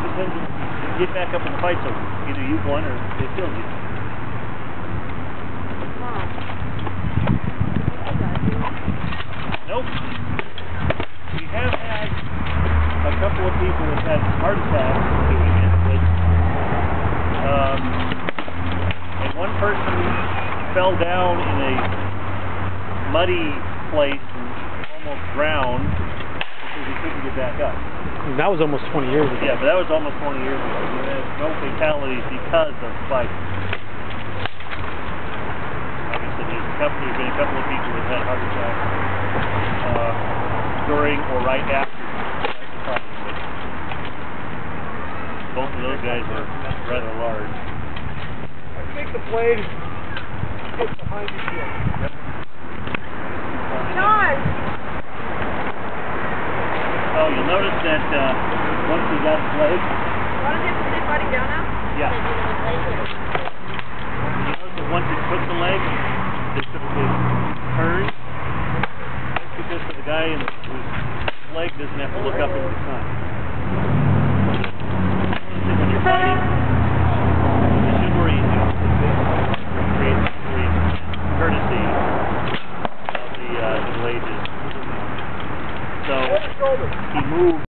depends if you get back up and the fight's over. Either you won or they killed you. Nope. We have had a couple of people that had heart attacks doing it, but and one person fell down in a muddy place and almost drowned because he couldn't get back up. That was almost 20 years ago. Yeah, but that was almost 20 years ago. We had no fatalities because of fighting. Like I said, there's been a couple of people that had heart attacks during or right after the fighting. But both of those guys are rather large. I think the blade gets behind your heel. Yep. John! Oh, you'll notice that once we got his leg. Want to get the big body down now? Yeah. You notice that once he took the leg, it turned. That's because for the guy whose leg doesn't have to look up into the sun. When you're fighting, the chivalry creates courtesy of the blade. So he moved.